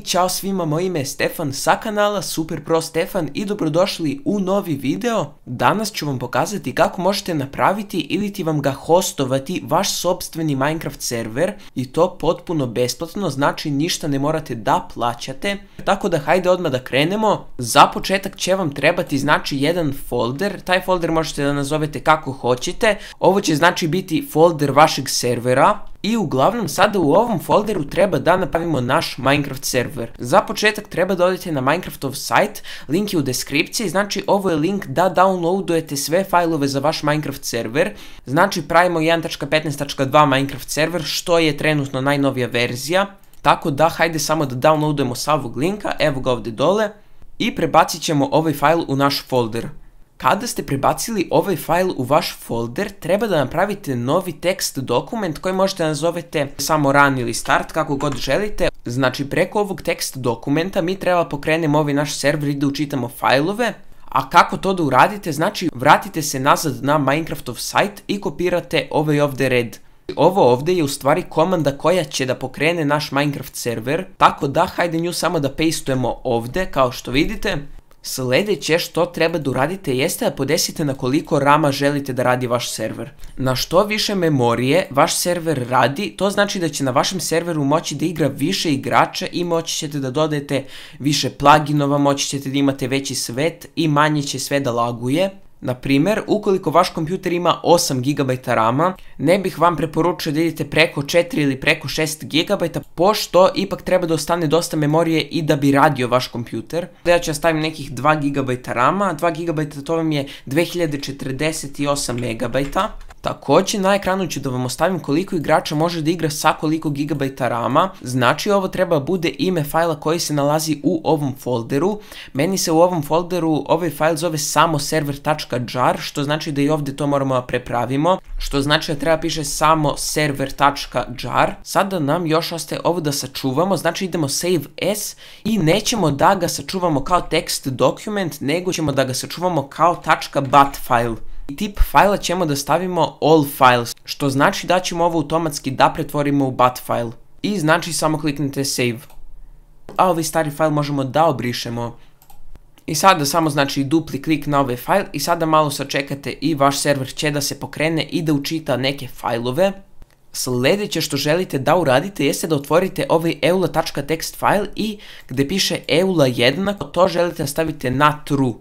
Ćao svima, moje ime je Stefan sa kanala Super Pro Stefan i dobrodošli u novi video. Danas ću vam pokazati kako možete napraviti ili ti vam ga hostovati vaš sopstveni Minecraft server i to potpuno besplatno, znači ništa ne morate da plaćate. Tako da hajde odmah da krenemo. Za početak će vam trebati znači jedan folder, taj folder možete da nazovete kako hoćete. Ovo će znači biti folder vašeg servera. I uglavnom sada u ovom folderu treba da napravimo naš Minecraft server. Za početak treba da odete na Minecraftov sajt, link je u deskripciji, znači ovo je link da downloadujete sve fajlove za vaš Minecraft server. Znači pravimo 1.15.2 Minecraft server, što je trenutno najnovija verzija. Tako da hajde samo da downloadujemo sa ovog linka, evo ga ovdje dole. I prebacit ćemo ovaj fajl u naš folder. Kada ste prebacili ovaj fajl u vaš folder, treba da napravite novi tekst dokument koji možete nazovete samo run ili start, kako god želite. Znači preko ovog tekst dokumenta mi treba pokrenemo ovaj naš server i da učitamo fajlove. A kako to da uradite? Znači vratite se nazad na Minecraftov sajt i kopirate ovaj ovdje red. Ovo ovdje je u stvari komanda koja će da pokrene naš Minecraft server, tako da hajde nju samo da pastujemo ovdje kao što vidite. Sljedeće što treba da uradite jeste da podesite na koliko rama želite da radi vaš server. Na što više memorije vaš server radi, to znači da će na vašem serveru moći da igra više igrača i moći ćete da dodajete više pluginova, moći ćete da imate veći svet i manje će sve da laguje. Na primjer, ukoliko vaš kompjuter ima 8 GB rama, ne bih vam preporučio da idete preko 4 ili preko 6 GB, pošto ipak treba da ostane dosta memorije i da bi radio vaš kompjuter. Ja ću stavim nekih 2 GB rama, 2 GB to vam je 2048 MB. Također na ekranu ću da vam ostavim koliko igrača može da igra sa koliko gigabajta rama, znači ovo treba bude ime fajla koji se nalazi u ovom folderu. Meni se u ovom folderu ovaj fajl zove samo server.jar, što znači da i ovdje to moramo da prepravimo, što znači da treba piše samo server.jar. Sada nam još ostaje ovo da sačuvamo, znači idemo save as i nećemo da ga sačuvamo kao text document, nego ćemo da ga sačuvamo kao .bat file. Tip fajla ćemo da stavimo all files, što znači da ćemo ovo automatski da pretvorimo u bat file. I znači samo kliknite save. A ovaj stari fajl možemo da obrišemo. I sada samo znači dupli klik na ovaj fajl i sada malo sačekate i vaš server će da se pokrene i da učita neke fajlove. Sljedeće što želite da uradite jeste da otvorite ovaj eula.txt fajl i gdje piše eula jednako to želite da stavite na true.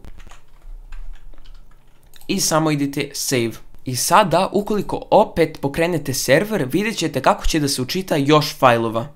I samo idete save. I sada, ukoliko opet pokrenete server, vidjet ćete kako će da se učita još fajlova.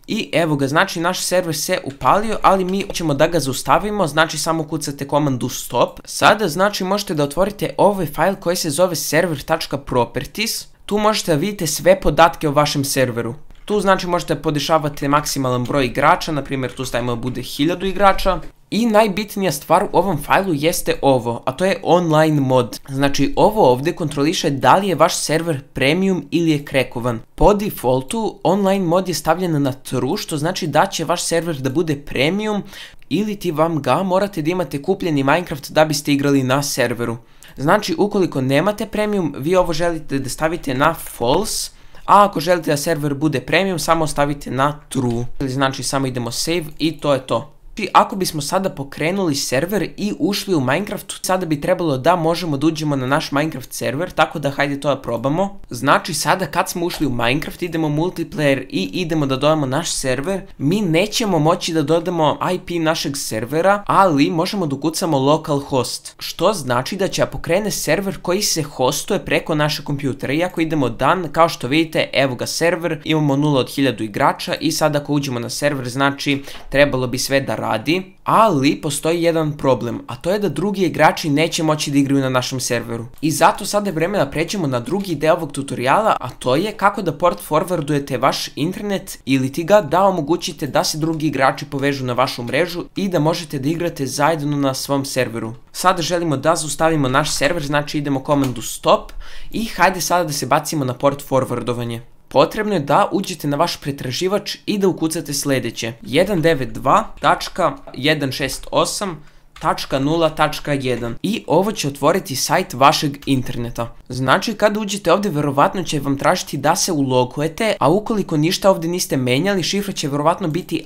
I evo ga, znači naš server se upalio, ali mi ćemo da ga zaustavimo, znači samo kucate komandu stop. Sada znači možete da otvorite ovaj fajl koji se zove server.properties. Tu možete da vidite sve podatke o vašem serveru. Tu znači možete podešavati maksimalan broj igrača, na primjer tu stavimo da bude 1000 igrača. I najbitnija stvar u ovom fajlu jeste ovo, a to je online mod. Znači ovo ovdje kontroliše da li je vaš server premium ili je krekovan. Po defaultu online mod je stavljen na true, što znači da će vaš server da bude premium ili ti vam ga morate da imate kupljeni Minecraft da biste igrali na serveru. Znači ukoliko nemate premium, vi ovo želite da stavite na false. A ako želite da server bude premium, samo stavite na true. Znači samo idemo save i to je to. Ako bismo sada pokrenuli server i ušli u Minecraft, sada bi trebalo da možemo da uđemo na naš Minecraft server, tako da hajde to da probamo. Znači sada kad smo ušli u Minecraft, idemo u multiplayer i idemo da dodamo naš server. Mi nećemo moći da dodamo IP našeg servera, ali možemo da ukucamo localhost, što znači da će pokrene server koji se hostuje preko našeg kompjutera. I ako idemo dan, kao što vidite, evo ga server, imamo 0 od 1000 igrača i sada ako uđemo na server, znači trebalo bi sve da radi, ali postoji jedan problem, a to je da drugi igrači neće moći da igraju na našem serveru. I zato sada je vreme da pređemo na drugi deo ovog tutoriala, a to je kako da port forwardujete vaš internet ili ti ga da omogućite da se drugi igrači povežu na vašu mrežu i da možete da igrate zajedno na svom serveru. Sada želimo da zaustavimo naš server, znači idemo komandu stop i hajde sada da se bacimo na port forwardovanje. Potrebno je da uđete na vaš pretraživač i da ukucate sljedeće 192.168 1.0.1 i ovo će otvoriti sajt vašeg interneta. Znači kad uđete ovdje verovatno će vam tražiti da se ulogujete, a ukoliko ništa ovdje niste menjali, šifra će verovatno biti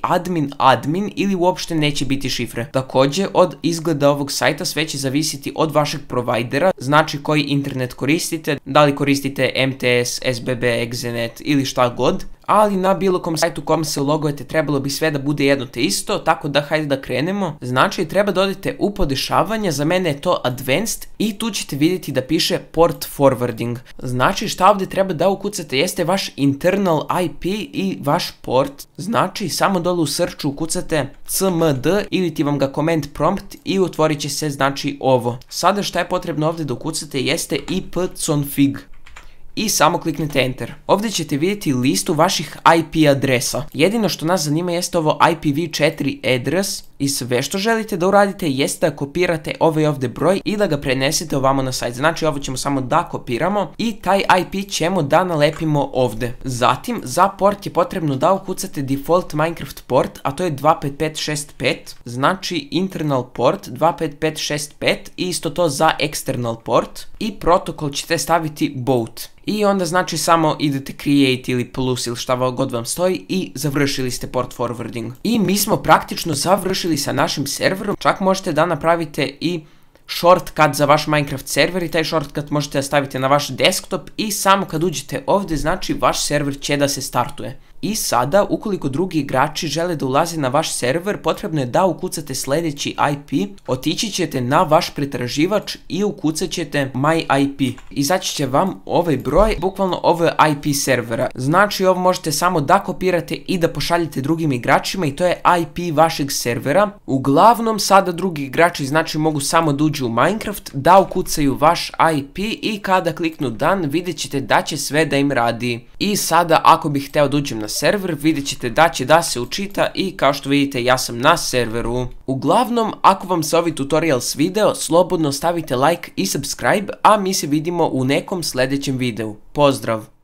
admin ili uopšte neće biti šifre. Također od izgleda ovog sajta sve će zavisiti od vašeg provajdera, znači koji internet koristite, da li koristite MTS, SBB, Exenet ili šta god. Ali na bilo kom sajtu kom se ulogujete trebalo bi sve da bude jedno te isto, tako da hajde da krenemo. Znači treba da odete u podešavanja, za mene je to Advanced i tu ćete vidjeti da piše Port Forwarding. Znači šta ovdje treba da ukucate jeste vaš internal IP i vaš port. Znači samo dole u searchu ukucate cmd ili ti vam ga command prompt i otvorit će se znači ovo. Sada šta je potrebno ovdje da ukucate jeste ipconfig. I samo kliknete enter. Ovdje ćete vidjeti listu vaših IP adresa. Jedino što nas zanima jeste ovo IPv4 address i sve što želite da uradite jeste da kopirate ovaj ovdje broj i da ga prenesete ovamo na sajt. Znači ovo ćemo samo da kopiramo i taj IP ćemo da nalepimo ovdje. Zatim za port je potrebno da ukucate default Minecraft port, a to je 25565. Znači internal port 25565 i isto to za external port i protokol ćete staviti both. I onda znači samo idete create ili plus ili šta god vam stoji i završili ste port forwarding. I mi smo praktično završili sa našim serverom, čak možete da napravite i shortcut za vaš Minecraft server i taj shortcut možete da stavite na vaš desktop i samo kad uđete ovdje znači vaš server će da se startuje. I sada ukoliko drugi igrači žele da ulaze na vaš server potrebno je da ukucate sljedeći IP, otići ćete na vaš pretraživač i ukucat ćete my IP. Izaći će vam ovaj broj, bukvalno ovo je IP servera. Znači ovo možete samo da kopirate i da pošaljete drugim igračima i to je IP vašeg servera. Uglavnom sada drugi igrači znači mogu samo da uđu u Minecraft, da ukucaju vaš IP i kada kliknu done vidjet ćete da će sve da im radi. I sada ako bih hteo da uđem na server vidjet ćete da će da se učita i kao što vidite ja sam na serveru. Uglavnom ako vam se ovaj tutorial svideo slobodno stavite like i subscribe, a mi se vidimo u nekom sljedećem videu. Pozdrav!